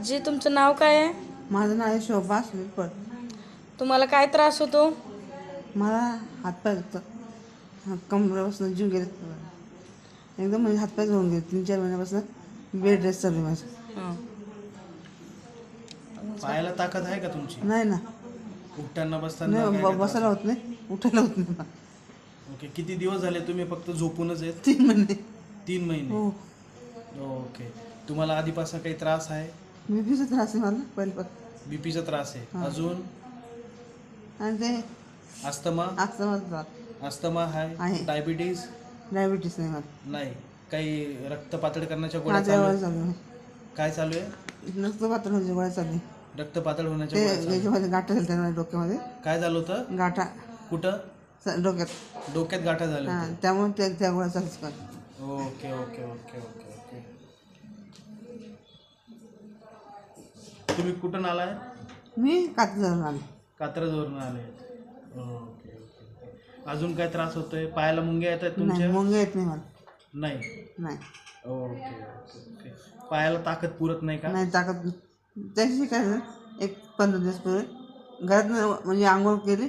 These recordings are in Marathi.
आजी तुमचं नाव काय आहे? माझं नाव आहे शोभा सुनील पळ. तुम्हाला काय त्रास होतो? मला हातपाय दुखतात, कमरेपासून जीव गेले एकदम, म्हणजे हातपाय धुवून गेले. 3-4 महिन्यापासून बेड रेस्ट चालू आहे माझं. हां. पायाला ताकद आहे का तुमची? नाही ना, उठताना बसताना नाही काय काय बसायला होत नाही, उठायला होत नाही मला. ओके, किती दिवस झाले तुम्ही फक्त झोपूनच आहेत? 3 महिने. 3 महिने. हो, ओके. तुम्हाला आधीपासून काही त्रास आहे? बीपीचा त्रास आहे मला पहिल्यापासून. बीपीचा त्रास आहे. हां. अजून आणि ते अस्थमा? माझा त्रास अस्थमा आहे. आहे. डायबिटीज? डायबिटीस नाही मला. नाही. काही रक्त पातळ करण्याच्या गोळ्या माझ्या चालू गोळ्या आहेत? चालू आहे, काय चालू आहे? रक्त पातळ होण्याची गोळ्या चालू आहे. रक्त पातळ होण्याच्या ते गोळ्या चालू आहेत. याच्यामध्ये गाठा झाल्या माझ्या डोक्यामध्ये. काय झालं होतं? गाठा कुठं? डोक्यात. डोक्यात गाठा झाल्या हां, होत्या. त्यामुळे त्या गोळ्या चालूच कर. Okay okay okay okay okay. तुम्ही कुठून आलाय? मी कात्रजवरून आले. कात्रजवरून आले. Okay okay. अजून काय त्रास होतोय? पायाला मुंग्या येत आहेत नाही, तुमच्या? मुंग्या येत नाही मला. नाही. नाही, ओके ओके ओके. पायाला ताकद पुरत नाही का? नाही ताकद. त्याची काय झालं, एक 15 दिवस पूर्वी घरात म्हणजे आंघोळ केली,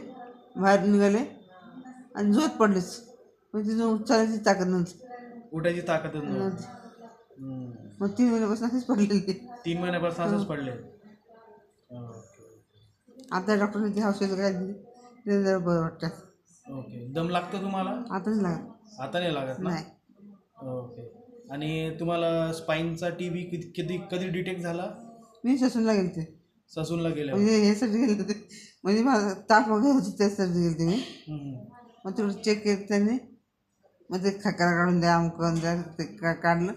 बाहेर निघाले आणि झोप पडलीच. म्हणजे तिथून उच्चारायची ताकद नव्हती. उठायची ताकदच नव्हती. नव्हती. हम्म. मग 3 महिन्यापासून अशीच पडलेली. 3 महिन्यापासून असंच पडले. ओके आता डॉक्टरने ते औषधं काय दिली, ते जरा बरं वाटतं. ओके. दम लागतो तुम्हाला? आताच लागत आता नाही लागत ना? नाही. ओके. आणि तुम्हाला स्पाईनचा टीबी कधी डिटेक्ट झाला? मी ससूनला गेले ते, ससूनला गेल्यावर? म्हणजे ह्यासाठी गेले होते, म्हणजे माझं ताप वगैरे होती त्यासाठी गेले ते मी. हम्म. मग तेवढं चेक केलं त्यांनी, मग ते खकरा काढून द्या, अमकं द्या, ते काढलं.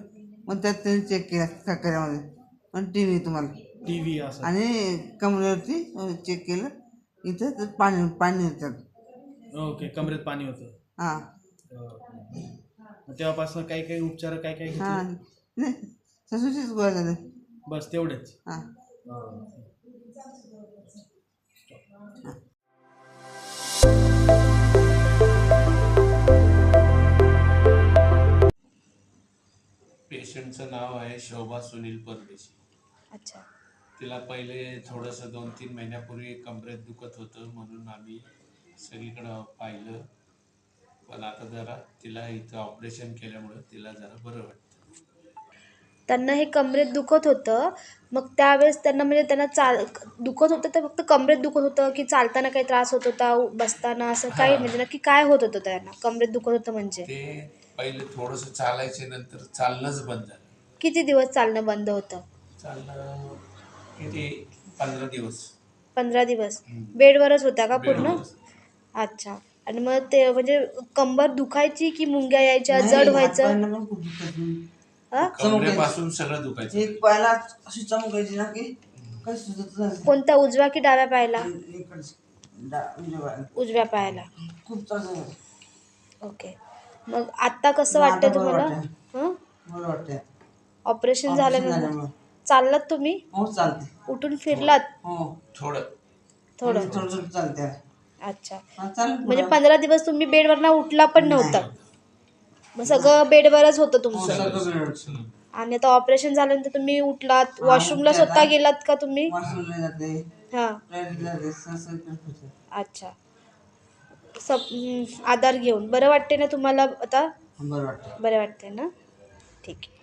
मग त्यात त्यांनी चेक केलं खकऱ्यामध्ये, पण टीव्ही तुम्हाला. टीव्ही असं? आणि कमरेवरती चेक केलं, इथं तर पाणी होतं. ओके. कमरेत पाणी होतं. हां तेव्हापासून काही काही उपचार काय काय हां, घेतले? नाही ससूचीच गोळ्या झाल्या. बस तेवढेच? हां. पेशंटचं नाव आहे शोभा सुनील परदेशी. अच्छा. तिला पहिले थोडंसं 2-3 महिन्यापूर्वी कमरेत दुखत होतं, म्हणून आम्ही सगळीकडं पाहिलं. पण आता जरा तिला इथं ऑपरेशन केल्यामुळं तिला जरा बरं वाटतं. त्यांना हे कमरेत दुखत होतं, मग त्यावेळेस त्यांना म्हणजे त्यांना दुखत होतं तर फक्त कमरेत दुखत होतं की चालताना काही त्रास होत होता, बसताना असं काही, म्हणजे नक्की काय होत होतं त्यांना कमरेत दुखत होतं म्हणजे? ते पहिले थोडंसं चालायचे, नंतर चालणंच बंद झालं. किती दिवस चालणं बंद होतं? चालणं किती 15 दिवस. 15 दिवस बेडवरच होत्या का पूर्ण? बेडवरच. अच्छा. आणि मग ते म्हणजे कंबर दुखायची की मुंग्या यायच्या, नाही, जड व्हायचं? हातपायांना पण खूप दुखत. हा? कमरेपासून सगळं दुखायचं. एक पायाला अशी चमकायची ना की काही सुचत नाही. कोणत्या, उजव्या की डाव्या पायाला? इकडची म्हणजे पायाला उजव्या पायाला. खूप त्रास झाला. ओके. मग आता कसं आता वाटतंय बरं तुम्हाला? वाटतंय. हं? बरं वाटतंय. ऑपरेशन ऑपरेशन झाल्यानंतर झाल्यामुळे. चाललात तुम्ही? हो चालते. उठून फिरलात हो थोडं थोडं? थोडं थोडं चालते. अच्छा. हा, चालेल म्हणजे पुढं. 15 दिवस तुम्ही बेडवरनं उठला पण नव्हता? मग सगळं बेडवरच होतं हो, तुमचं? सगळं वेळ. आणि आता ऑपरेशन झाल्यानंतर तुम्ही उठलात, हा, वॉशरूमला उठले स्वतः आता. गेलात का तुम्ही? वॉशरूमला जाते, हां. टॉयलेटला जाते, सगळं करत होते. अच्छा. आधार घेऊन बरं वाटते ना तुम्हाला आता? बरं वाटतं. बरं वाटते ना? ठीक आहे.